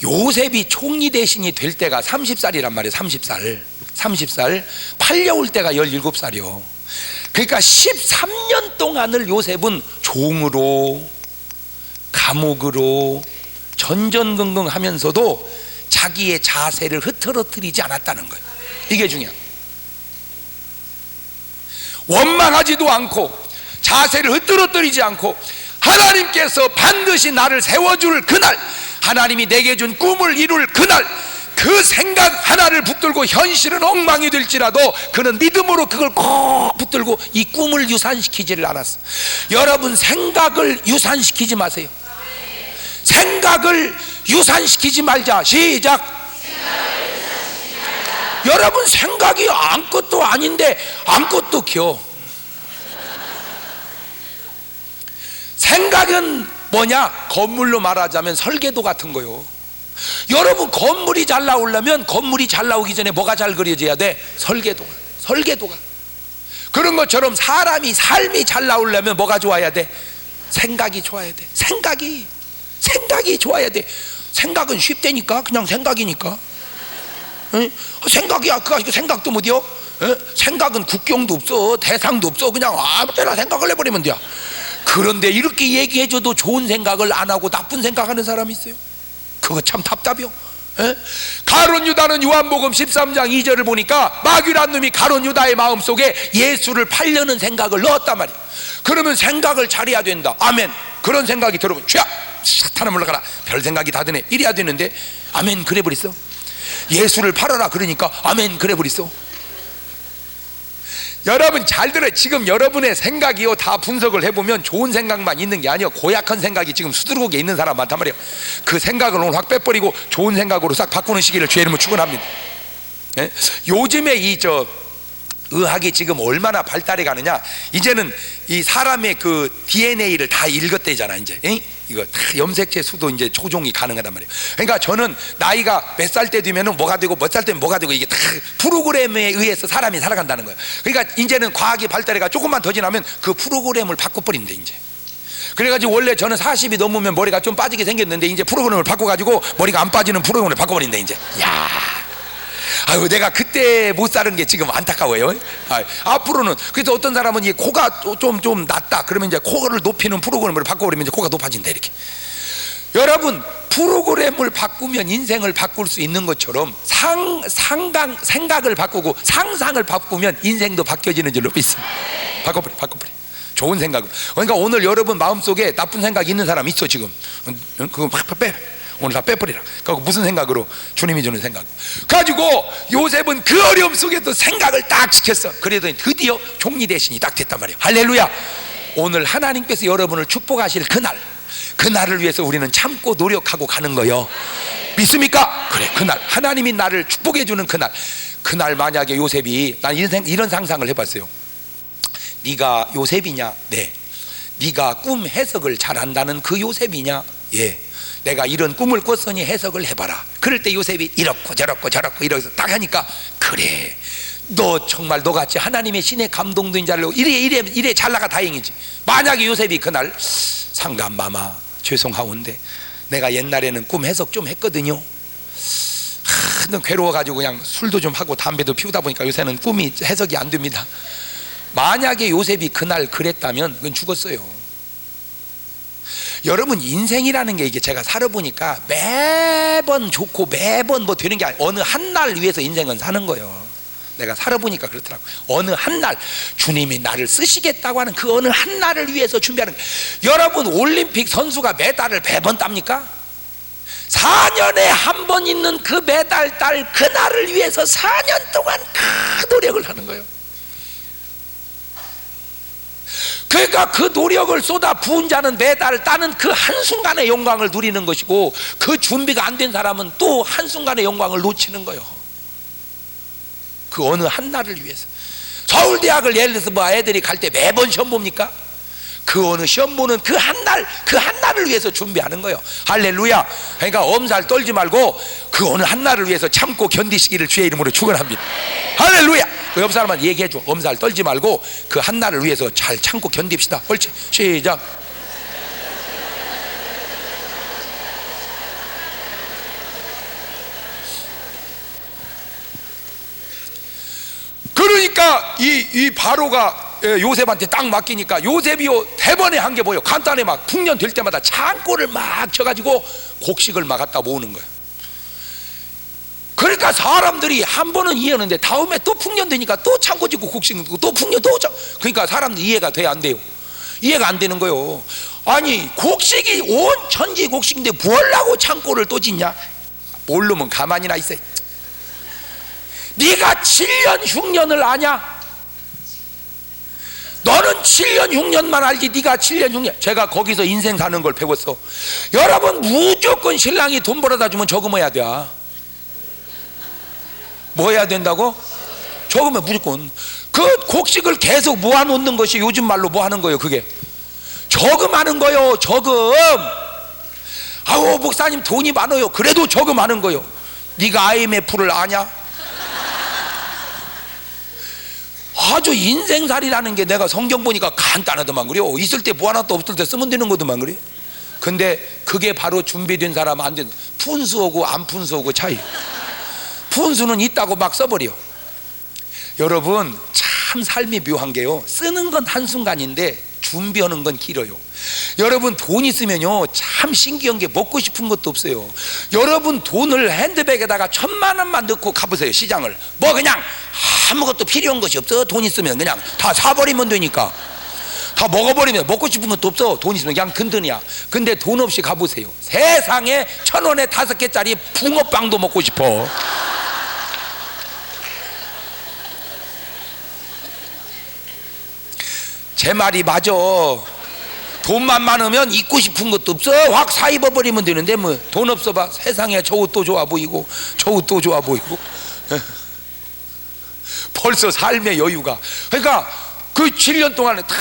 요셉이 총리 대신이 될 때가 30살이란 말이에요. 30살 팔려올 때가 17살이요 그러니까 13년 동안을 요셉은 종으로 감옥으로 전전긍긍 하면서도 자기의 자세를 흐트러뜨리지 않았다는 거예요. 이게 중요해요. 원망하지도 않고 자세를 흐트러뜨리지 않고 하나님께서 반드시 나를 세워줄 그날, 하나님이 내게 준 꿈을 이룰 그날, 그 생각 하나를 붙들고 현실은 엉망이 될지라도 그는 믿음으로 그걸 꼭 붙들고 이 꿈을 유산시키지를 않았어. 여러분, 생각을 유산시키지 마세요. 생각을 유산시키지 말자. 시작. 여러분, 생각이 아무것도 아닌데 아무것도 겨. 생각은 뭐냐? 건물로 말하자면 설계도 같은 거요. 여러분, 건물이 잘 나오려면 건물이 잘 나오기 전에 뭐가 잘 그려져야 돼? 설계도가. 그런 것처럼 사람이 삶이 잘 나오려면 뭐가 좋아야 돼? 생각이 좋아야 돼. 생각이 좋아야 돼. 생각은 쉽다니까. 그냥 생각이니까. 응? 생각이야. 그 생각도 못해요. 생각은 국경도 없어, 대상도 없어. 그냥 아무 때나 생각을 해버리면 돼. 그런데 이렇게 얘기해줘도 좋은 생각을 안 하고 나쁜 생각하는 사람이 있어요. 그거 참 답답해요. 가룟 유다는 요한복음 13장 2절을 보니까 마귀란 놈이 가룟 유다의 마음속에 예수를 팔려는 생각을 넣었단 말이에요. 그러면 생각을 잘해야 된다. 아멘. 그런 생각이 들어보면 쥐야 사탄아 물러가라. 별 생각이 다 드네. 이래야 되는데 아멘 그래 버렸어. 예수를 팔아라 그러니까 아멘 그래 버렸어. 여러분 잘 들어요. 지금 여러분의 생각이요 다 분석을 해보면 좋은 생각만 있는 게 아니에요. 고약한 생각이 지금 수두룩에 있는 사람 많단 말이에요. 그 생각을 오늘 확 빼버리고 좋은 생각으로 싹 바꾸는 시기를 주의 이름으로 축원합니다. 요즘에 의학이 지금 얼마나 발달해 가느냐. 이제는 이 사람의 그 DNA를 다 읽었대잖아. 이제 이거 다 염색체 수도 이제 조종이 가능하단 말이에요. 그러니까 저는 나이가 몇 살 때 되면은 뭐가 되고 몇 살 때면 뭐가 되고 이게 다 프로그램에 의해서 사람이 살아간다는 거예요. 그러니까 이제는 과학이 발달해가 조금만 더 지나면 그 프로그램을 바꿔버린대 이제. 그래가지고 원래 저는 40이 넘으면 머리가 좀 빠지게 생겼는데 이제 프로그램을 바꿔가지고 머리가 안 빠지는 프로그램을 바꿔버린대 이제. 야. 아유, 내가 그때 못 사는 게 지금 안타까워요. 앞으로는 그래서 어떤 사람은 이 코가 좀 낮다 그러면 이제 코를 높이는 프로그램을 바꿔버리면 이제 코가 높아진다 이렇게. 여러분, 프로그램을 바꾸면 인생을 바꿀 수 있는 것처럼 생각을 바꾸고 상상을 바꾸면 인생도 바뀌어지는 줄로 믿습니다. 바꿔버려. 좋은 생각을. 그러니까 오늘 여러분 마음속에 나쁜 생각이 있는 사람 있어 지금. 그거 빼. 오늘 다 빼버리라. 그리고 무슨 생각으로? 주님이 주는 생각 가지고 요셉은 그 어려움 속에도 생각을 딱 지켰어. 그래도 드디어 총리 대신이 딱 됐단 말이에요. 할렐루야. 오늘 하나님께서 여러분을 축복하실 그날을 위해서 우리는 참고 노력하고 가는 거예요. 믿습니까? 그래, 그날 하나님이 나를 축복해 주는 그날 만약에 요셉이, 난 이런 상상을 해봤어요. 네가 요셉이냐? 네. 네가 꿈 해석을 잘한다는 그 요셉이냐? 예. 내가 이런 꿈을 꿨으니 해석을 해봐라. 그럴 때 요셉이 이렇고 저렇고 이러면서 딱 하니까 그래, 너 정말 너같이 하나님의 신의 감동도 인자로 이래 잘 나가 다행이지. 만약에 요셉이 그날 상감마마 죄송하온데 내가 옛날에는 꿈 해석 좀 했거든요. 너무 괴로워가지고 그냥 술도 좀 하고 담배도 피우다 보니까 요새는 꿈이 해석이 안 됩니다. 만약에 요셉이 그날 그랬다면 그건 죽었어요. 여러분, 인생이라는 게 이게 제가 살아보니까 매번 좋고 매번 뭐 되는 게 아니에요. 어느 한 날 위해서 인생은 사는 거예요. 내가 살아보니까 그렇더라고요. 어느 한 날 주님이 나를 쓰시겠다고 하는 그 어느 한 날을 위해서 준비하는 거예요. 여러분, 올림픽 선수가 메달을 매번 땁니까? 4년에 한 번 있는 그 메달 딸 그날을 위해서 4년 동안 그 노력을 하는 거예요. 그러니까 그 노력을 쏟아 부은 자는 메달을 따는 그 한순간의 영광을 누리는 것이고, 그 준비가 안 된 사람은 또 한순간의 영광을 놓치는 거예요. 그 어느 한 날을 위해서. 서울대학을 예를 들어서 뭐 애들이 갈 때 매번 시험 봅니까? 그 어느 시험 보는 그 한 날을 위해서 준비하는 거예요. 할렐루야. 그러니까 엄살 떨지 말고 그 어느 한 날을 위해서 참고 견디시기를 주의 이름으로 축원합니다. 할렐루야. 그 옆 사람한테 얘기해줘. 엄살 떨지 말고 그 한날을 위해서 잘 참고 견딥시다. 옳지? 시작. 그러니까 이 바로가 요셉한테 딱 맡기니까 요셉이요 대번에 한 게 뭐예요? 간단해. 막 풍년 될 때마다 창고를 막 쳐가지고 곡식을 막 갖다 모으는 거예요. 그러니까 사람들이 한 번은 이해하는데 다음에 또 풍년 되니까 또 창고 짓고 곡식 넣고 또 풍년 또 그러니까 사람들 이해가 돼 안 돼요? 이해가 안 되는 거예요. 아니 곡식이 온 천지 곡식인데 뭘 하고 창고를 또 짓냐? 모르면 가만히나 있어. 네가 7년 흉년을 아냐? 너는 7년 흉년만 알지. 네가 7년 흉년. 제가 거기서 인생 사는 걸 배웠어. 여러분 무조건 신랑이 돈 벌어다 주면 저금해야 돼. 뭐 해야 된다고? 저금해. 무조건. 그 곡식을 계속 모아놓는 것이 요즘 말로 뭐 하는 거예요? 그게 저금하는 거예요. 저금. 아우 목사님 돈이 많아요. 그래도 저금하는 거예요. 네가 IMF를 아냐? 아주 인생살이라는 게 내가 성경 보니까 간단하더만 그래요. 있을 때 뭐 하나 또 없을 때 쓰면 되는 거더만 그래. 근데 그게 바로 준비된 사람 안 된. 푼수하고 안 푼수하고 차이. 푼수는 있다고 막 써버려. 여러분 참 삶이 묘한 게요, 쓰는 건 한순간인데 준비하는 건 길어요. 여러분 돈 있으면요 참 신기한 게 먹고 싶은 것도 없어요. 여러분 돈을 핸드백에다가 1,000만 원만 넣고 가보세요. 시장을 뭐 그냥 아무것도 필요한 것이 없어. 돈 있으면 그냥 다 사버리면 되니까. 다 먹어버리면 먹고 싶은 것도 없어. 돈 있으면 그냥 든든이야. 근데 돈 없이 가보세요. 세상에 1,000원에 5개짜리 붕어빵도 먹고 싶어. 제 말이 맞아. 돈만 많으면 입고 싶은 것도 없어. 확 사 입어버리면 되는데 뭐 돈 없어 봐. 세상에 저 옷도 좋아 보이고 저 옷도 좋아 보이고 벌써 삶의 여유가. 그러니까 그 7년 동안에 다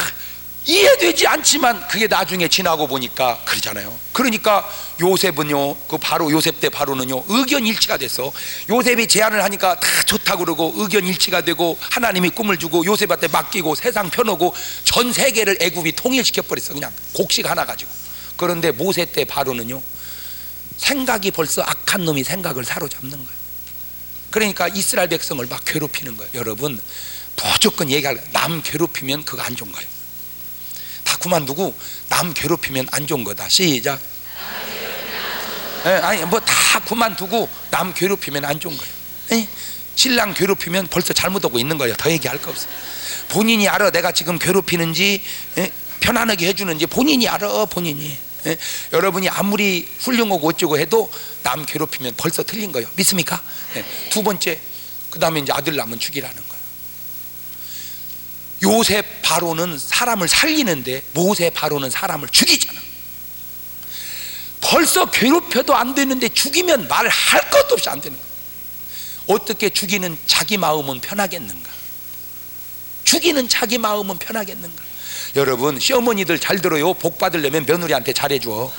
이해되지 않지만 그게 나중에 지나고 보니까 그러잖아요. 그러니까 요셉은요, 그 바로 요셉 때 바로는요 의견 일치가 됐어. 요셉이 제안을 하니까 다 좋다고 그러고 의견 일치가 되고 하나님이 꿈을 주고 요셉한테 맡기고 세상 펴놓고 전 세계를 애굽이 통일시켜 버렸어. 그냥 곡식 하나 가지고. 그런데 모세 때 바로는요 생각이 벌써 악한 놈이 생각을 사로잡는 거예요. 그러니까 이스라엘 백성을 막 괴롭히는 거예요. 여러분 무조건 얘기할, 남 괴롭히면 그거 안 좋은 거예요. 다 그만두고 남 괴롭히면 안 좋은 거다. 시작. 아니 뭐 다 그만두고 남 괴롭히면 안 좋은 거예요. 신랑 괴롭히면 벌써 잘못하고 있는 거예요. 더 얘기할 거 없어. 본인이 알아. 내가 지금 괴롭히는지 편안하게 해주는지 본인이 알아. 본인이. 여러분이 아무리 훌륭하고 어쩌고 해도 남 괴롭히면 벌써 틀린 거예요. 믿습니까? 두 번째, 그 다음에 이제 아들 낳으면 죽이라는 거예요. 요셉 바로는 사람을 살리는데 모세 바로는 사람을 죽이잖아. 벌써 괴롭혀도 안 되는데 죽이면 말할 것도 없이 안 되는 거야. 어떻게 죽이는 자기 마음은 편하겠는가? 죽이는 자기 마음은 편하겠는가? 여러분 시어머니들 잘 들어요. 복 받으려면 며느리한테 잘해줘.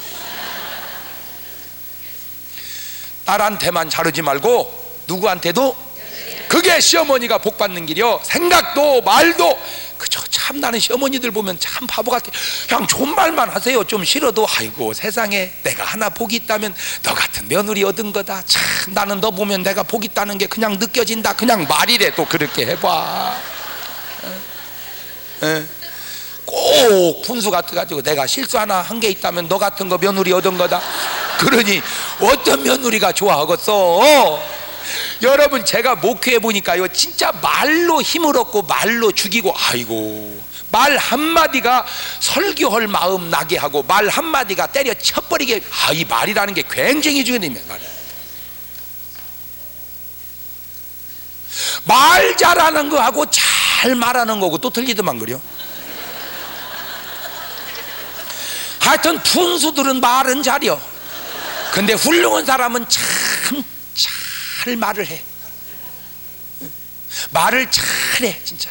딸한테만 잘하지 말고 누구한테도. 그게 시어머니가 복 받는 길이요. 생각도 말도. 그저 참 나는 시어머니들 보면 참 바보 같아. 그냥 좋은 말만 하세요. 좀 싫어도 아이고 세상에 내가 하나 복이 있다면 너 같은 며느리 얻은 거다. 참 나는 너 보면 내가 복 있다는 게 그냥 느껴진다. 그냥 말이래. 또 그렇게 해봐. 꼭 분수 같아가지고 내가 실수 하나 한 게 있다면 너 같은 거 며느리 얻은 거다. 그러니 어떤 며느리가 좋아하겠어? 여러분 제가 목회해 보니까요 진짜 말로 힘을 얻고 말로 죽이고. 아이고 말 한마디가 설교할 마음 나게 하고 말 한마디가 때려 쳐버리게. 이 말이라는 게 굉장히 중요합니다. 말 잘하는 거하고 잘 말하는 거고 또 틀리더만 그래요. 하여튼 분수들은 말은 잘해요. 근데 훌륭한 사람은 참 잘 말을 해. 말을 잘해. 진짜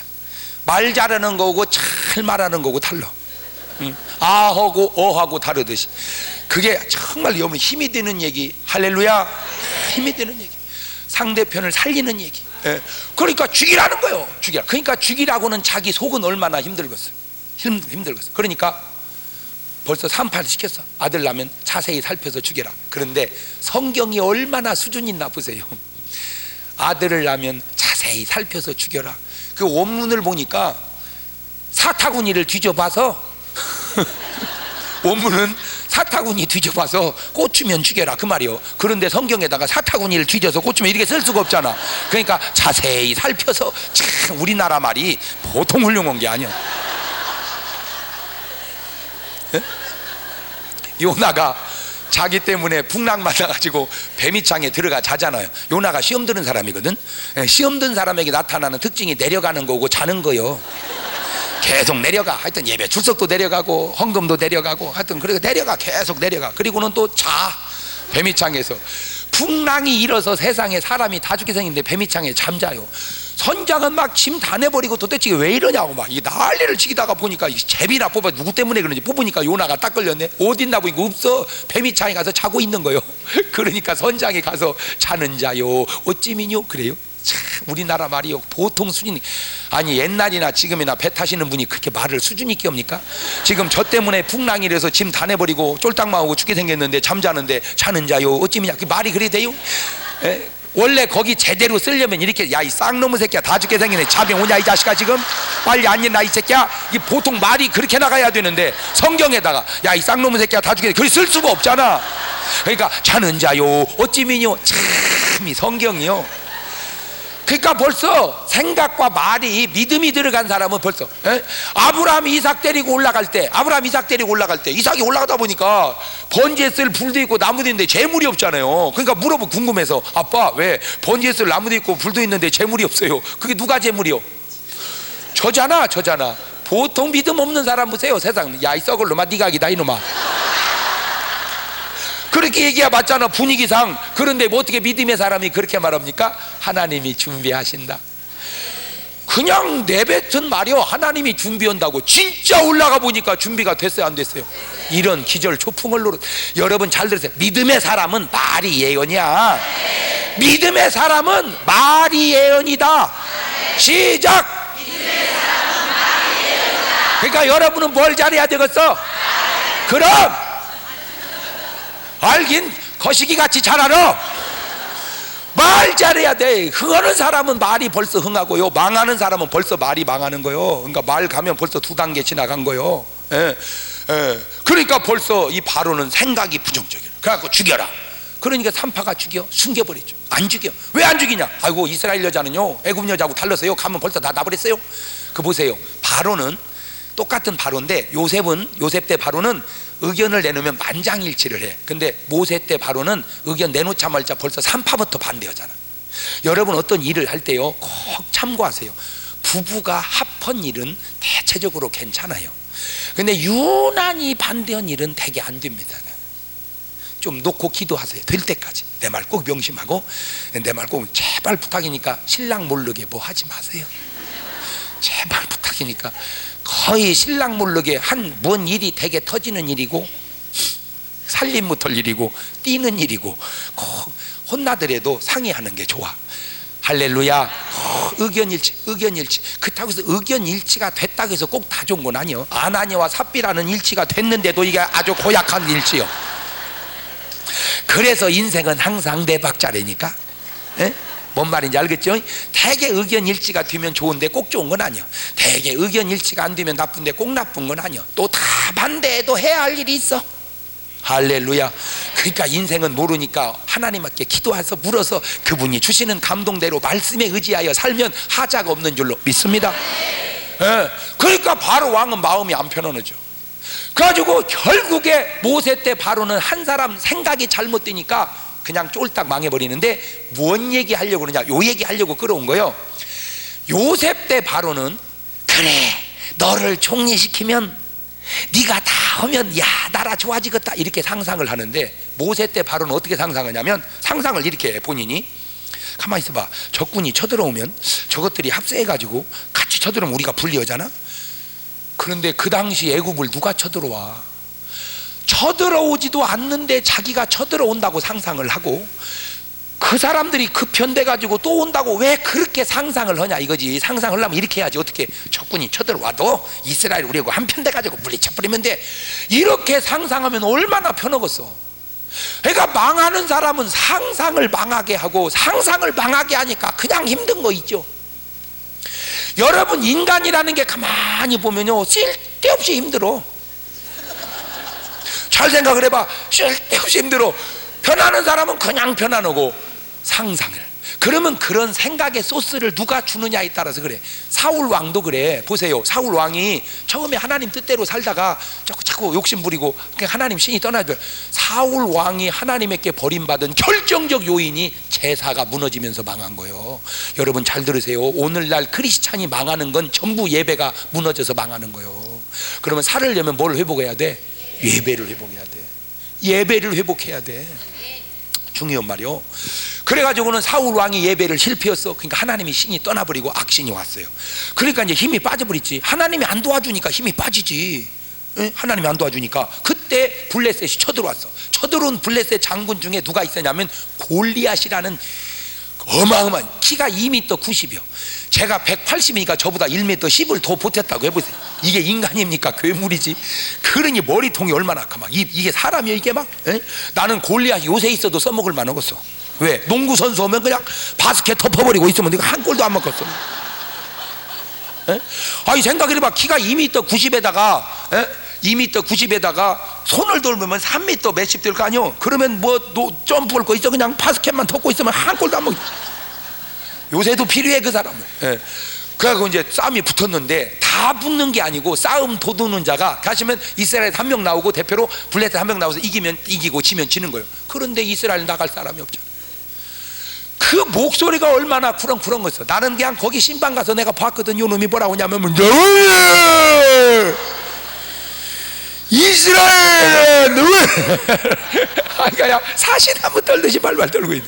말 잘하는 거고 잘 말하는 거고 달라. 아하고 어하고 다르듯이. 그게 정말 여러분 힘이 되는 얘기. 할렐루야. 힘이 되는 얘기. 상대편을 살리는 얘기. 예. 그러니까 죽이라는 거예요. 죽이라. 그러니까 죽이라고는 자기 속은 얼마나 힘들겠어요. 힘들겠어요. 그러니까 벌써 산파를 시켰어. 아들 낳으면 자세히 살펴서 죽여라. 그런데 성경이 얼마나 수준이 나쁘세요. 아들을 낳으면 자세히 살펴서 죽여라. 그 원문을 보니까 사타구니를 뒤져봐서 원문은 사타구니 뒤져봐서 꽂으면 죽여라 그 말이요. 그런데 성경에다가 사타구니를 뒤져서 꽂으면 이렇게 쓸 수가 없잖아. 그러니까 자세히 살펴서. 참 우리나라 말이 보통 훌륭한 게 아니야. 예? 요나가 자기 때문에 풍랑 맞아가지고 뱀이창에 들어가 자잖아요. 요나가 시험 드는 사람이거든. 시험 든 사람에게 나타나는 특징이 내려가는 거고 자는 거요. 계속 내려가. 하여튼 예배 출석도 내려가고 헌금도 내려가고 하여튼 그리고 내려가. 계속 내려가. 그리고는 또 자. 뱀이창에서 풍랑이 일어서 세상에 사람이 다 죽게 생긴데 뱀이창에 잠자요. 선장은 막 짐 다 내버리고 도대체 왜 이러냐고 막 이 난리를 치다가 보니까 제비나 뽑아. 누구 때문에 그런지 뽑으니까 요나가 딱 걸렸네. 어딨나 보니까 없어. 뱀이창에 가서 자고 있는 거요. 그러니까 선장이 가서 자는 자요 어찌미뇨 그래요. 참 우리나라 말이요 보통 수준이 아니 옛날이나 지금이나 배 타시는 분이 그렇게 말을 수준 있게 합니까? 지금 저 때문에 풍랑이 이래서 짐 다 내버리고 쫄딱만 오고 죽게 생겼는데 잠자는데 자는 자요 어찌미냐 그 말이 그래 돼요? 에? 원래 거기 제대로 쓰려면 이렇게 야 이 쌍놈의 새끼야 다 죽게 생기네 잠이 오냐 이 자식아 지금 빨리 앉아라 이 새끼야. 이 보통 말이 그렇게 나가야 되는데 성경에다가 야 이 쌍놈의 새끼야 다 죽게 그리 쓸 수가 없잖아. 그러니까 자는 자요 어찌미뇨. 참 이 성경이요. 그러니까 벌써 생각과 말이 믿음이 들어간 사람은 벌써 아브라함이 이삭 데리고 올라갈 때 이삭이 올라가다 보니까 번지에 쓸 불도 있고 나무도 있는데 재물이 없잖아요. 그러니까 물어보고 궁금해서 아빠 왜 번지에 쓸 나무도 있고 불도 있는데 재물이 없어요? 그게 누가 재물이요? 저잖아. 보통 믿음 없는 사람 보세요. 세상 야 이 썩을 놈아 네가 기다 이놈아. 그렇게 얘기해봤잖아 분위기상. 그런데 뭐 어떻게 믿음의 사람이 그렇게 말합니까? 하나님이 준비하신다. 그냥 내뱉은 말이요. 하나님이 준비한다고. 진짜 올라가 보니까 준비가 됐어요 안 됐어요? 이런 기절 초풍을 노릇. 여러분 잘 들으세요. 믿음의 사람은 말이 예언이야. 믿음의 사람은 말이 예언이다. 시작. 그러니까 여러분은 뭘 잘해야 되겠어? 그럼 알긴 거시기같이 잘 알아. 말 잘해야 돼. 흥하는 사람은 말이 벌써 흥하고요 망하는 사람은 벌써 말이 망하는 거요. 그러니까 말 가면 벌써 2단계 지나간 거요. 그러니까 벌써 이 바로는 생각이 부정적이야. 그래갖고 죽여라. 그러니까 산파가 죽여 숨겨버리죠. 안 죽여. 왜 안 죽이냐? 아이고 이스라엘 여자는요 애굽 여자하고 달랐어요. 가면 벌써 다 나버렸어요. 그 보세요. 바로는 똑같은 바로인데 요셉 때 바로는 의견을 내놓으면 만장일치를 해. 근데 모세 때 바로는 의견 내놓자 말자 벌써 산파부터 반대하잖아. 여러분 어떤 일을 할 때요 꼭 참고하세요. 부부가 합한 일은 대체적으로 괜찮아요. 근데 유난히 반대한 일은 되게 안 됩니다. 좀 놓고 기도하세요. 될 때까지. 내 말 꼭 명심하고 내 말 꼭 제발 부탁이니까 신랑 모르게 뭐 하지 마세요. 제발 부탁이니까. 거의 신랑 모르게 한 뭔 일이 되게 터지는 일이고 살림 못할 일이고 뛰는 일이고 혼나더라도 상의하는 게 좋아. 할렐루야. 의견일치. 그렇다고 해서 의견일치가 됐다고 해서 꼭 다 좋은 건 아니요. 아나니와 삽비라는 일치가 됐는데도 이게 아주 고약한 일치요. 그래서 인생은 항상 네 박자라니까. 뭔 말인지 알겠죠? 대개 의견 일치가 되면 좋은데 꼭 좋은 건 아니야. 대개 의견 일치가 안 되면 나쁜데 꼭 나쁜 건 아니야. 또 다 반대해도 해야 할 일이 있어. 할렐루야. 그러니까 인생은 모르니까 하나님께 기도해서 물어서 그분이 주시는 감동대로 말씀에 의지하여 살면 하자가 없는 줄로 믿습니다. 그러니까 바로 왕은 마음이 안 편안하죠. 그래가지고 결국에 모세 때 바로는 한 사람 생각이 잘못되니까 그냥 쫄딱 망해버리는데 뭔 얘기하려고 그러냐? 요 얘기하려고 끌어온 거예요. 요셉 때 바로는 그래 너를 총리시키면 네가 다 하면 야 나라 좋아지겠다 이렇게 상상을 하는데 모세 때 바로는 어떻게 상상하냐면 상상을 이렇게 해. 본인이 가만히 있어봐. 적군이 쳐들어오면 저것들이 합세해가지고 같이 쳐들어오면 우리가 불리하잖아. 그런데 그 당시 애굽을 누가 쳐들어와? 쳐들어오지도 않는데 자기가 쳐들어온다고 상상을 하고 그 사람들이 급편돼 가지고 또 온다고 왜 그렇게 상상을 하냐 이거지. 상상을 하면 이렇게 해야지. 어떻게 적군이 쳐들어와도 이스라엘 우리하고 한편돼 가지고 물리쳐버리면 돼. 이렇게 상상하면 얼마나 편하겠어. 그러니까 망하는 사람은 상상을 망하게 하고, 상상을 망하게 하니까 그냥 힘든 거 있죠. 여러분, 인간이라는 게 가만히 보면요, 쓸데없이 힘들어. 잘 생각을 해봐. 쓸데없이 힘들어. 편안한 사람은 그냥 편안하고, 상상을, 그러면 그런 생각의 소스를 누가 주느냐에 따라서 그래. 사울 왕도 그래. 보세요, 사울 왕이 처음에 하나님 뜻대로 살다가 자꾸 욕심 부리고 하나님 신이 떠나죠. 사울 왕이 하나님에게 버림받은 결정적 요인이 제사가 무너지면서 망한 거예요. 여러분 잘 들으세요. 오늘날 크리스찬이 망하는 건 전부 예배가 무너져서 망하는 거예요. 그러면 살으려면 뭘 회복해야 돼? 예배를 회복해야 돼. 예배를 회복해야 돼. 중요한 말이요. 그래가지고는 사울 왕이 예배를 실패했어. 그러니까 하나님이 신이 떠나버리고 악신이 왔어요. 그러니까 이제 힘이 빠져버렸지. 하나님이 안 도와주니까 힘이 빠지지. 응? 하나님이 안 도와주니까. 그때 블레셋이 쳐들어왔어. 쳐들어온 블레셋 장군 중에 누가 있었냐면 골리앗이라는 어마어마한, 키가 2m 90이요 제가 180이니까 저보다 1m 10을 더 보탰다고 해보세요. 이게 인간입니까? 괴물이지. 그러니 머리통이 얼마나 커. 막 이게 사람이야 이게 막. 에? 나는 골리앗 요새 있어도 써먹을 만하겠어. 왜? 농구 선수 오면 그냥 바스켓 덮어버리고 있으면 내가 한 골도 안 먹었어. 아니 생각을 해봐. 키가 2m 90에다가 2m 90에다가 손을 돌면 3m 몇십 될 거 아니요. 그러면 뭐 점프할 거 있어. 그냥 바스켓만 덮고 있으면 한 골도 안 먹어. 요새도 필요해 그 사람은. 그래갖고 이제 싸움이 붙었는데, 다 붙는 게 아니고 싸움 도두는 자가 가시면 이스라엘 한 명 나오고 대표로 블레셋 한 명 나와서 이기면 이기고 지면 지는 거예요. 그런데 이스라엘 나갈 사람이 없잖아. 그 목소리가 얼마나 쿠렁쿠렁 거렸어. 나는 그냥 거기 신방 가서 내가 봤거든. 요 놈이 뭐라고 하냐면 이스라엘 그러니까 사시나무 떨듯이 발발 떨고 있는.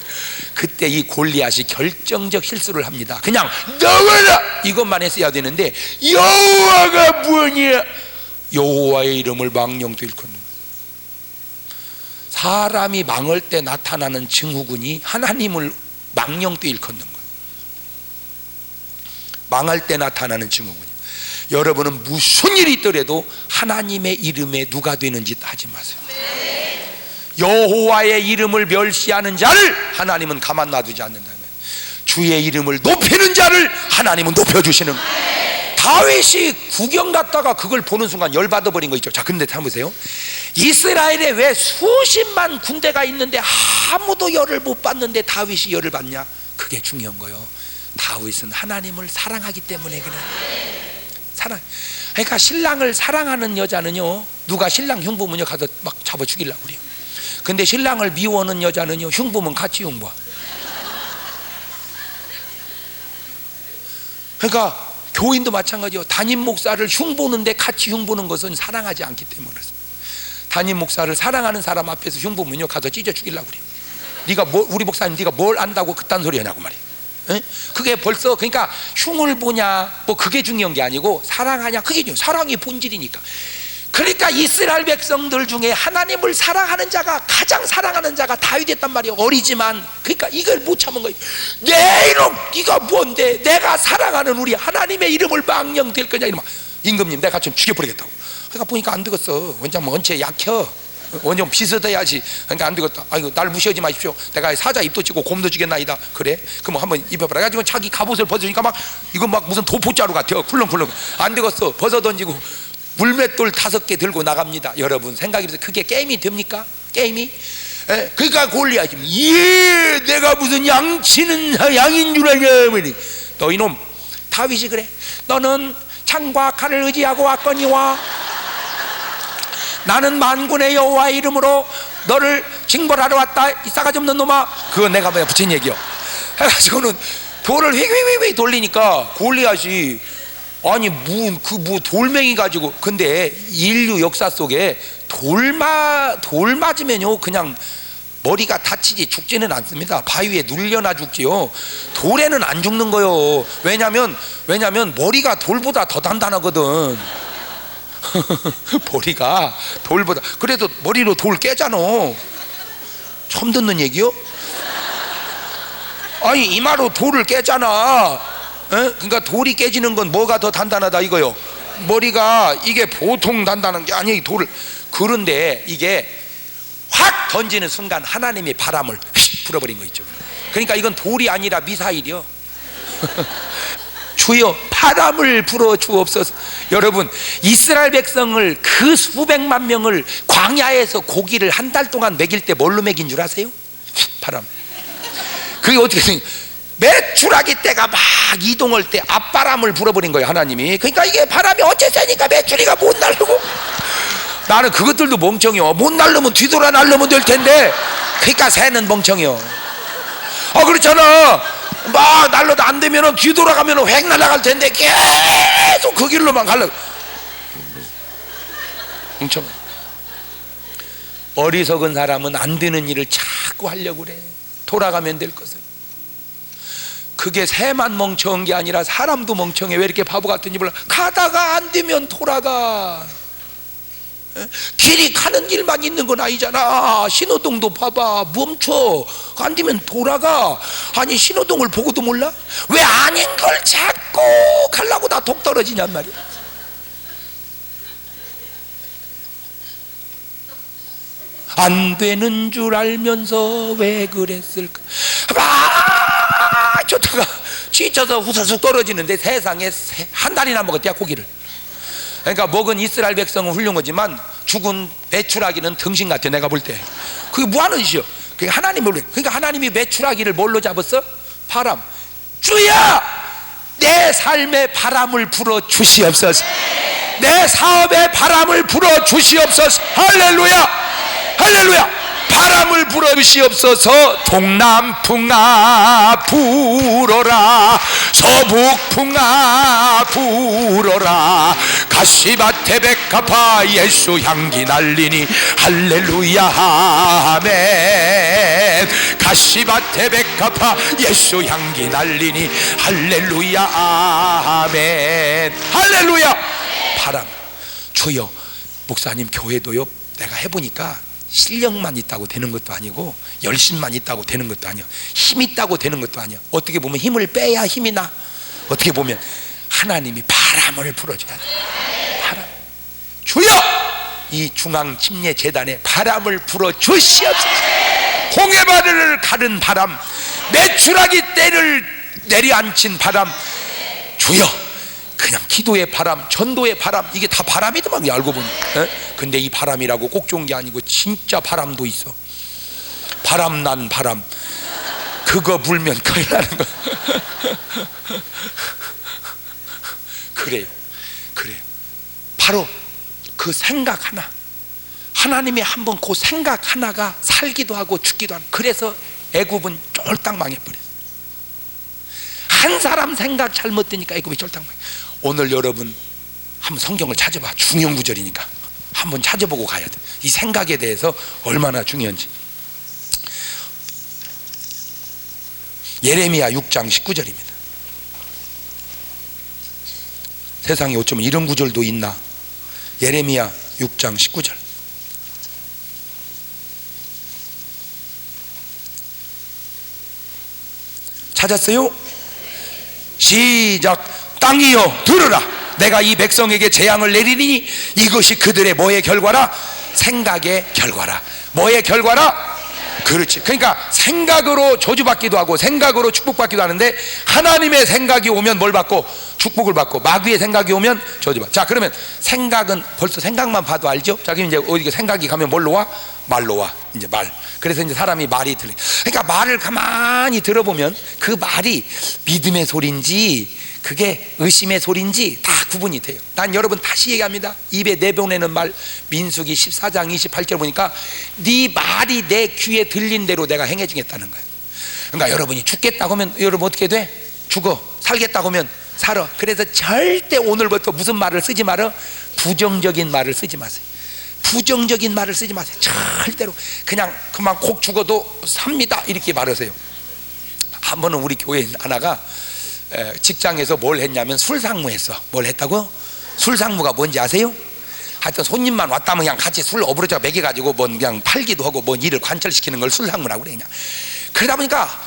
그때 이 골리앗이 결정적 실수를 합니다. 그냥 나와라 이것만 했어야 되는데, 여호와가 뭐냐, 여호와의 이름을 망령도 일컫는. 사람이 망할 때 나타나는 증후군이 하나님을 망령도 일컫는 거예요. 망할 때 나타나는 증후군이. 여러분은 무슨 일이 있더라도 하나님의 이름에 누가 되는 짓 하지 마세요. 여호와의 이름을 멸시하는 자를 하나님은 가만 놔두지 않는다면, 주의 이름을 높이는 자를 하나님은 높여주시는 거예요. 다윗이 구경 갔다가 그걸 보는 순간 열받아 버린 거 있죠. 자, 근데 잘 보세요. 이스라엘에 왜 수십만 군대가 있는데 아무도 열을 못 받는데 다윗이 열을 받냐? 그게 중요한 거예요. 다윗은 하나님을 사랑하기 때문에 그래. 사랑. 그러니까 신랑을 사랑하는 여자는요, 누가 신랑 흉보면요 가서 막 잡아 죽이려고 그래요. 근데 신랑을 미워하는 여자는요, 흉보면 같이 흉보아. 그러니까 교인도 마찬가지요. 담임 목사를 흉보는데 같이 흉보는 것은 사랑하지 않기 때문에 그렇습니다. 담임 목사를 사랑하는 사람 앞에서 흉보면요 가서 찢어 죽이려고 그래요. 네가 우리 목사님 네가 뭘 안다고 그딴 소리 하냐고 말이에요. 에? 그게 벌써, 그러니까 흉을 보냐 뭐 그게 중요한 게 아니고 사랑하냐 그게 중요해요. 사랑이 본질이니까. 그러니까 이스라엘 백성들 중에 하나님을 사랑하는 자가, 가장 사랑하는 자가 다윗이었단 말이에요. 어리지만. 그러니까 이걸 못 참은 거예요. 내 이놈 네가 뭔데 내가 사랑하는 우리 하나님의 이름을 망령될 거냐 이놈아. 임금님 내가 좀 죽여버리겠다고. 그러니까 보니까 안 되겠어. 원장 원체 약혀. 원장 비슷해야지. 그러니까 안 되겠다. 아이고 날 무시하지 마십시오. 내가 사자 입도 찌고 곰도 주겠나이다. 그래? 그럼 한번 입혀봐라. 가지고 자기 갑옷을 벗으니까 막 이거 막 무슨 도포자루 같아요. 쿨렁쿨렁. 안 되겠어. 벗어 던지고 물맷돌 5개 들고 나갑니다. 여러분 생각해보세요. 그게 게임이 됩니까? 게임이? 에? 그러니까 골리앗이 내가 무슨 양치는 양인 줄 아냐. 너 이놈 다윗이 그래. 너는 창과 칼을 의지하고 왔거니와 나는 만군의 여호와의 이름으로 너를 징벌하러 왔다. 이 싸가지 없는 놈아. 그거 내가 뭐야 붙인 얘기요. 해가지고는 돌을 휘휘휘휘 돌리니까 골리앗이 아니 뭐 돌멩이 가지고. 근데 인류 역사 속에 돌 맞으면요 그냥 머리가 다치지 죽지는 않습니다. 바위에 눌려나 죽지요. 돌에는 안 죽는 거요. 왜냐면 머리가 돌보다 더 단단하거든. 머리가 돌보다. 그래도 머리로 돌 깨잖아. 처음 듣는 얘기요? 아니 이마로 돌을 깨잖아. 어? 그러니까 돌이 깨지는 건 뭐가 더 단단하다 이거요? 머리가. 이게 보통 단단한 게 아니에요, 돌을. 그런데 이게 확 던지는 순간 하나님이 바람을 휙 불어버린 거 있죠. 그러니까 이건 돌이 아니라 미사일이요. 주여 바람을 불어 주옵소서. 여러분, 이스라엘 백성을 그 수백만 명을 광야에서 고기를 한 달 동안 먹일 때 뭘로 먹인 줄 아세요? 바람. 그게 어떻게 생겨? 메추라기 때가 막 이동할 때 앞바람을 불어버린 거예요, 하나님이. 그러니까 이게 바람이 어째 세니까 메추리가 못 날르고. 나는 그것들도 멍청이요. 못 날르면 뒤돌아 날르면 될 텐데. 그러니까 새는 멍청이요. 그렇잖아. 막 날려도 안 되면은 뒤돌아가면은 획 날아갈 텐데 계속 그 길로만 갈라. 멍청. 어리석은 사람은 안 되는 일을 자꾸 하려고 그래. 돌아가면 될 것을. 그게 새만 멍청한 게 아니라 사람도 멍청해. 왜 이렇게 바보 같은지 몰라. 가다가 안 되면 돌아가. 길이 가는 길만 있는 건 아니잖아. 신호등도 봐봐. 멈춰. 안 되면 돌아가. 아니 신호등을 보고도 몰라? 왜 아닌 걸 자꾸 가려고 다 독 떨어지냔 말이야. 안 되는 줄 알면서 왜 그랬을까? 막 쫓다가 지쳐서 후설쑥 떨어지는데 세상에 한 달이나 먹었대요, 고기를. 그러니까 먹은 이스라엘 백성은 훌륭하지만 죽은 메추라기는 등신 같아, 내가 볼 때. 그게 뭐하는 짓이요? 그게 하나님을. 그러니까 하나님이 메추라기를 뭘로 잡았어? 바람. 주야, 내 삶에 바람을 불어 주시옵소서. 내 사업에 바람을 불어 주시옵소서. 할렐루야, 할렐루야. 바람을 불어 주시옵소서. 동남풍아 불어라, 서북풍아 불어라, 가시밭에 백합화 예수 향기 날리니 할렐루야 아멘. 가시밭에 백합화 예수 향기 날리니 할렐루야 아멘. 할렐루야. 바람. 주여, 목사님 교회도요, 내가 해보니까 실력만 있다고 되는 것도 아니고 열심만 있다고 되는 것도 아니야. 힘 있다고 되는 것도 아니야. 어떻게 보면 힘을 빼야 힘이 나. 어떻게 보면 하나님이 바람을 불어줘야 돼. 바람. 주여, 이 중앙침례재단에 바람을 불어 주시옵소서. 홍해바다를 가른 바람, 메추라기 떼를 내려앉힌 바람. 주여, 그냥 기도의 바람, 전도의 바람, 이게 다 바람이더만 알고 보니. 근데 이 바람이라고 꼭 좋은 게 아니고 진짜 바람도 있어. 바람 난 바람, 그거 불면 큰일 나는 거. 그래요. 바로 그 생각 하나, 하나님이 한번 그 생각 하나가 살기도 하고 죽기도 하는. 그래서 애굽은 쫄딱 망해버렸어. 한 사람 생각 잘못되니까 애굽이 쫄딱 망해. 오늘 여러분 한번 성경을 찾아봐. 중요한 구절이니까 한번 찾아보고 가야 돼. 이 생각에 대해서 얼마나 중요한지. 예레미야 6장 19절입니다. 세상에 어쩌면 이런 구절도 있나. 예레미야 6장 19절. 찾았어요? 시작. 땅이여 들으라, 내가 이 백성에게 재앙을 내리니 이것이 그들의 뭐의 결과라? 생각의 결과라. 뭐의 결과라? 그렇지. 그러니까 생각으로 저주받기도 하고 생각으로 축복받기도 하는데, 하나님의 생각이 오면 뭘 받고? 축복을 받고, 마귀의 생각이 오면 저주받고. 자, 그러면 생각은 벌써 생각만 봐도 알죠? 자, 그럼 이제 어디 생각이 가면 뭘로 와? 말로 와. 이제 말. 그래서 이제 사람이 말이 들려. 그러니까 말을 가만히 들어보면 그 말이 믿음의 소리인지 그게 의심의 소리인지 다 구분이 돼요. 난 여러분 다시 얘기합니다. 입에 내보내는 말, 민수기 14장 28절 보니까 네 말이 내 귀에 들린 대로 내가 행해주겠다는 거예요. 그러니까 여러분이 죽겠다고 하면 여러분 어떻게 돼? 죽어. 살겠다고 하면 살아. 그래서 절대 오늘부터 무슨 말을 쓰지 마라? 부정적인 말을 쓰지 마세요. 부정적인 말을 쓰지 마세요. 절대로. 그냥 그만 콕 죽어도 삽니다 이렇게 말하세요. 한 번은 우리 교회 하나가 직장에서 뭘 했냐면 술상무했어. 뭘 했다고? 술상무가 뭔지 아세요? 하여튼 손님만 왔다면 그냥 같이 술 어부러져 먹여가지고 뭐 그냥 팔기도 하고 뭐 일을 관철시키는 걸 술상무라고 그래. 그냥 그러다 보니까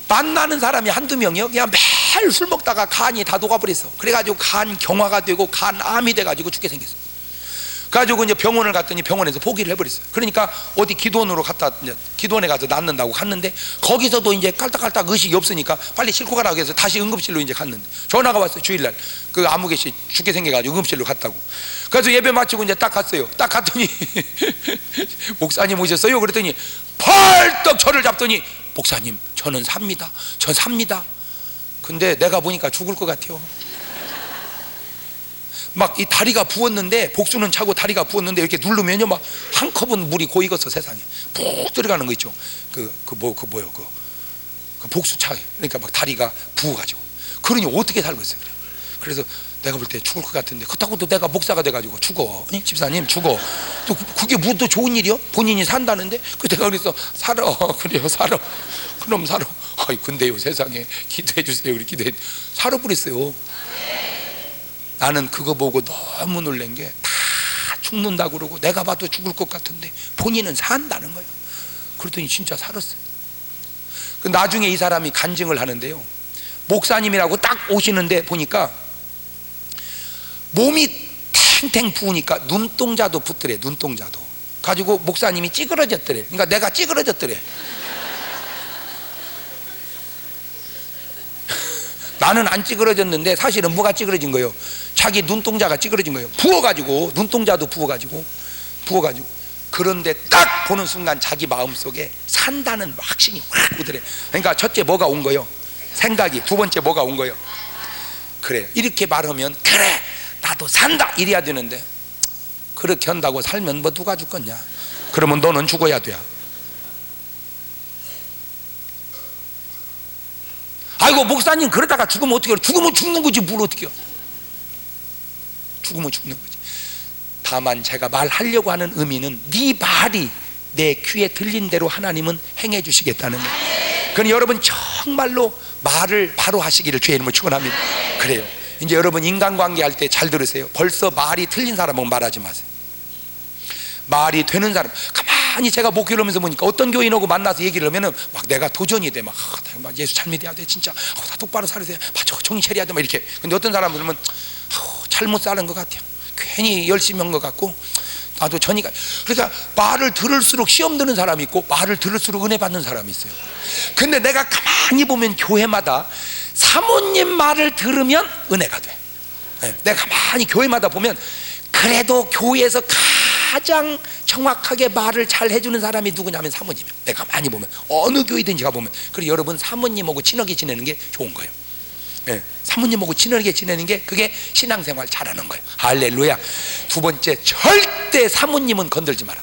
만나는 사람이 한두 명이요. 그냥 매일 술 먹다가 간이 다 녹아버렸어. 그래가지고 간 경화가 되고 간암이 돼가지고 죽게 생겼어. 그래가지고 이제 병원을 갔더니 병원에서 포기를 해버렸어요. 그러니까 어디 기도원으로 갔다, 기도원에 가서 낫는다고 갔는데 거기서도 이제 깔딱깔딱 의식이 없으니까 빨리 싣고 가라고 해서 다시 응급실로 이제 갔는데 전화가 왔어요. 주일날 그 아무개씨 죽게 생겨가지고 응급실로 갔다고. 그래서 예배 마치고 이제 딱 갔어요. 딱 갔더니 목사님 오셨어요? 그랬더니 펄떡 저를 잡더니 목사님 저는 삽니다. 전 삽니다. 근데 내가 보니까 죽을 것 같아요. 막 이 다리가 부었는데, 복수는 차고 다리가 부었는데 이렇게 누르면요 막 한 컵은 물이 고이겠어. 세상에 푹 들어가는 거 있죠. 그 복수차. 그러니까 막 다리가 부어가지고 그러니 어떻게 살겠어요. 그래서 내가 볼 때 죽을 것 같은데 그렇다고도 내가 목사가 돼가지고 죽어. 집사님 죽어. 또 그게 뭐 또 좋은 일이요? 본인이 산다는데. 그 내가 그래서 살아. 그래요 살아. 그럼 살아. 아이 근데요 세상에 기도해 주세요. 우리 기도해. 살아 버렸어요. 나는 그거 보고 너무 놀란 게 다 죽는다고 그러고 내가 봐도 죽을 것 같은데 본인은 산다는 거예요. 그랬더니 진짜 살았어요. 그 나중에 이 사람이 간증을 하는데요, 목사님이라고 딱 오시는데 보니까 몸이 탱탱 부으니까 눈동자도 붙더래. 눈동자도 가지고 목사님이 찌그러졌더래. 그러니까 내가 찌그러졌더래. 나는 안 찌그러졌는데 사실은 뭐가 찌그러진 거예요? 자기 눈동자가 찌그러진 거예요. 부어가지고 눈동자도 부어가지고. 그런데 딱 보는 순간 자기 마음속에 산다는 확신이 확 오더래. 그러니까 첫째 뭐가 온 거예요? 생각이. 두 번째 뭐가 온 거예요? 그래 이렇게 말하면 그래 나도 산다 이래야 되는데, 그렇게 한다고 살면 뭐 누가 죽겠냐? 그러면 너는 죽어야 돼. 아이고 목사님 그러다가 죽으면 어떻게 해요? 죽으면 죽는 거지 뭘 어떻게 해요? 죽으면 죽는 거지. 다만 제가 말하려고 하는 의미는 네 말이 내 귀에 들린 대로 하나님은 행해 주시겠다는 거예요. 그러니 여러분 정말로 말을 바로 하시기를 주의 이름으로 축원합니다. 그래요. 이제 여러분 인간관계 할 때 잘 들으세요. 벌써 말이 틀린 사람은 말하지 마세요. 말이 되는 사람, 가만히 제가 목회를 하면서 보니까 어떤 교인하고 만나서 얘기를 하면은 막 내가 도전이 돼. 막 예수 잘 믿어야 돼 진짜. 다 똑바로 살아야 돼. 맞아 정신 차려야 돼. 막 이렇게. 근데 어떤 사람은 그러면 잘못 사는 것 같아요. 괜히 열심히 한 것 같고 나도 전이가. 그러니까 말을 들을수록 시험 드는 사람이 있고 말을 들을수록 은혜 받는 사람이 있어요. 근데 내가 가만히 보면 교회마다 사모님 말을 들으면 은혜가 돼. 내가 가만히 교회마다 보면 그래도 교회에서 가장 정확하게 말을 잘 해주는 사람이 누구냐면 사모님이에요. 내가 많이 보면 어느 교회든지 가보면. 그리고 여러분 사모님하고 친하게 지내는 게 좋은 거예요. 사모님하고 친하게 지내는 게 그게 신앙생활 잘하는 거예요. 할렐루야. 두 번째, 절대 사모님은 건들지 마라.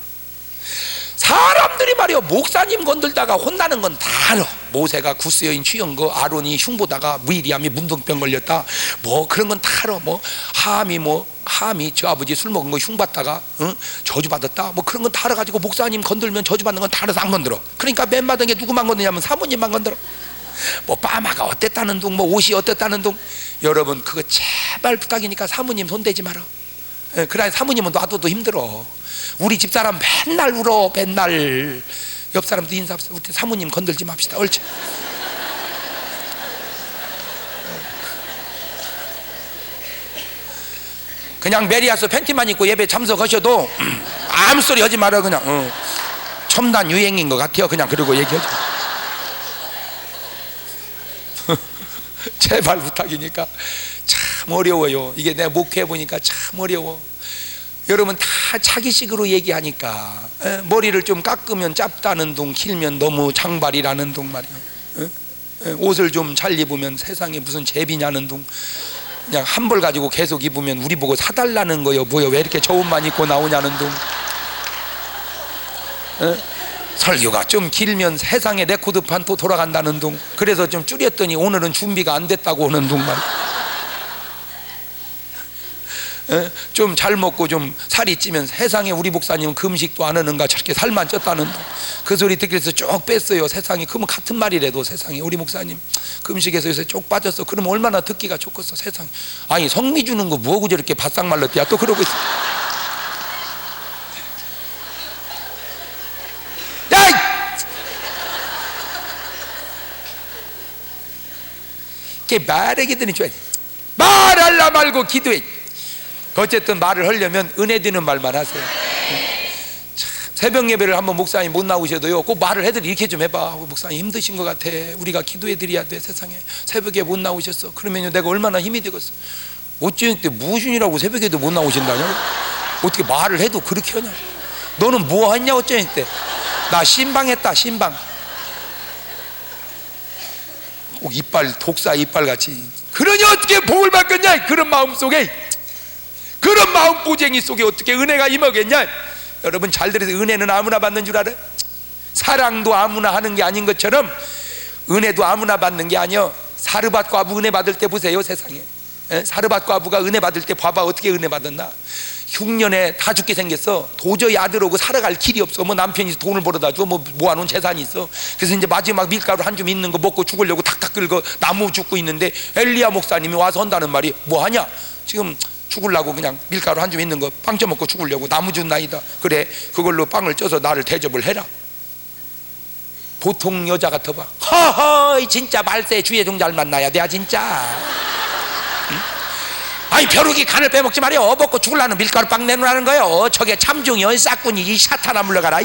사람들이 말이요 목사님 건들다가 혼나는 건 다 알아. 모세가 구스 여인 취한 거, 아론이 흉보다가 무이리암이 문둥병 걸렸다, 뭐 그런 건 다 알아. 뭐 하함이 저 아버지 술 먹은 거 흉받다가 저주 받았다, 뭐 그런 건 다 알아가지고 목사님 건들면 저주 받는 건 다 알아서 안 건들어. 그러니까 맨 마당에 누구만 건드냐면 사모님만 건들어. 뭐 빠마가 어땠다는 둥, 뭐 옷이 어땠다는 둥. 여러분 그거 제발 부탁이니까 사모님 손대지 마라. 그래 사모님은 놔둬도 힘들어. 우리 집사람 맨날 울어. 맨날 옆 사람도 인사합시다. 우리 사모님 건들지 맙시다. 옳지. 그냥 메리아스 팬티만 입고 예배 참석하셔도 아무 소리 하지 마라. 그냥 첨단 유행인 것 같아요. 그냥 그러고 얘기하죠. 제발 부탁이니까. 참 어려워요. 이게 내가 목회해 보니까 참 어려워. 여러분 다 자기식으로 얘기하니까 머리를 좀 깎으면 짧다는 둥, 길면 너무 장발이라는 둥 말이야. 옷을 좀 잘 입으면 세상에 무슨 제비냐는 둥. 그냥 한 벌 가지고 계속 입으면 우리 보고 사달라는 거요. 뭐요 왜 이렇게 저 옷만 입고 나오냐는 둥. 설교가 좀 길면 세상에 레코드판 또 돌아간다는 둥. 그래서 좀 줄였더니 오늘은 준비가 안 됐다고 오는 둥 말이야. 좀 잘 먹고 좀 살이 찌면 세상에 우리 목사님은 금식도 안 하는가 저렇게 살만 쪘다는 그 소리 듣기 위해서 쭉 뺐어요. 세상에 그러면 같은 말이라도 세상에 우리 목사님 금식에서 요새 쭉 빠졌어. 그러면 얼마나 듣기가 좋겠어. 세상에. 아니 성미 주는 거 뭐하고 저렇게 바싹 말랐대야 또 그러고 있어. 야! 이렇게 말에 기도는 줘야 돼. 말할라 말고 기도해. 어쨌든 말을 하려면 은혜 드는 말만 하세요. 새벽 예배를 한번 목사님 못 나오셔도요, 꼭 말을 해드리. 이렇게 좀 해봐. 목사님 힘드신 것 같아. 우리가 기도해 드려야 돼. 세상에 새벽에 못 나오셨어. 그러면 내가 얼마나 힘이 되겠어. 어째 때 무엇이라고 새벽에도 못 나오신다냐? 어떻게 말을 해도 그렇게 하냐? 너는 뭐 했냐? 어째 때 나 신방했다. 신방. 꼭 이빨 독사 이빨 같이. 그러니 어떻게 복을 받겠냐? 그런 마음 속에, 그런 마음 보쟁이 속에 어떻게 은혜가 임하겠냐? 여러분 잘 들으세요. 은혜는 아무나 받는 줄 알아요? 사랑도 아무나 하는 게 아닌 것처럼 은혜도 아무나 받는 게 아니요. 사르밧 과부 은혜 받을 때 보세요. 세상에 사르밧 과부가 은혜 받을 때 봐봐. 어떻게 은혜 받았나. 흉년에 다 죽게 생겼어. 도저히 아들하고 살아갈 길이 없어. 뭐 남편이 돈을 벌어다 줘. 뭐 모아놓은 재산이 있어. 그래서 이제 마지막 밀가루 한 줌 있는 거 먹고 죽으려고 탁탁 긁어 나무 죽고 있는데 엘리야 목사님이 와서 한다는 말이 뭐하냐, 지금 죽으려고 그냥 밀가루 한 줌 있는 거 빵 쪄 먹고 죽으려고 나무 준 나이다. 그래 그걸로 빵을 쪄서 나를 대접을 해라. 보통 여자 같아봐. 허허 진짜 말세 주의 종 잘 만나야 돼 진짜. 응? 아니 벼룩이 간을 빼먹지 말이여. 먹고 죽으려는 밀가루 빵 내놓으라는 거요. 저게 참종이여. 싹군이 이 사탄아 물러가라.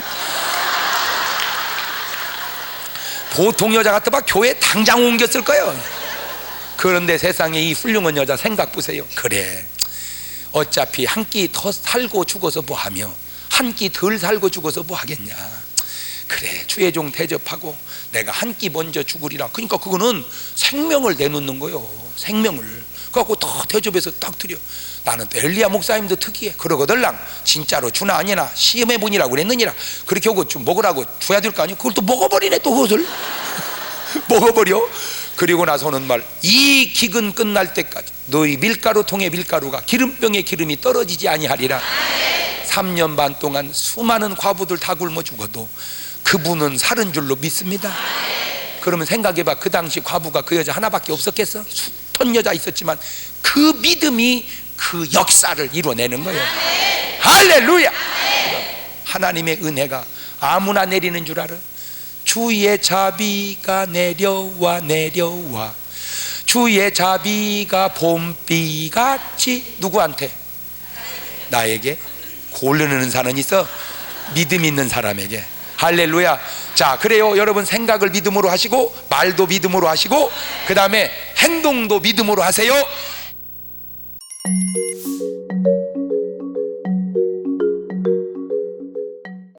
보통 여자 같아봐. 교회 당장 옮겼을 거예요. 그런데 세상에 이 훌륭한 여자 생각 보세요. 그래 어차피 한 끼 더 살고 죽어서 뭐하며 한 끼 덜 살고 죽어서 뭐하겠냐. 그래 주의 종 대접하고 내가 한 끼 먼저 죽으리라. 그러니까 그거는 생명을 내놓는 거요. 생명을 그래갖고 더 대접해서 딱 드려. 나는 또 엘리야 목사님도 특이해. 그러거들랑 진짜로 주나 아니나 시험해보니라고 그랬느니라. 그렇게 하고 좀 먹으라고 줘야 될 거 아니야. 그걸 또 먹어버리네. 또 그것을 먹어버려. 그리고 나서는 말, 이 기근 끝날 때까지 너희 밀가루통의 밀가루가 기름병의 기름이 떨어지지 아니하리라. 3년 반 동안 수많은 과부들 다 굶어 죽어도 그분은 살은 줄로 믿습니다. 그러면 생각해봐. 그 당시 과부가 그 여자 하나밖에 없었겠어? 수천 여자 있었지만 그 믿음이 그 역사를 이뤄내는 거예요. 할렐루야. 하나님의 은혜가 아무나 내리는 줄 알아? 주의 자비가 내려와 내려와. 주의 자비가 봄비같이. 누구한테? 나에게. 고르는 사람이 있어. 믿음 있는 사람에게. 할렐루야. 자 그래요 여러분, 생각을 믿음으로 하시고 말도 믿음으로 하시고 그 다음에 행동도 믿음으로 하세요.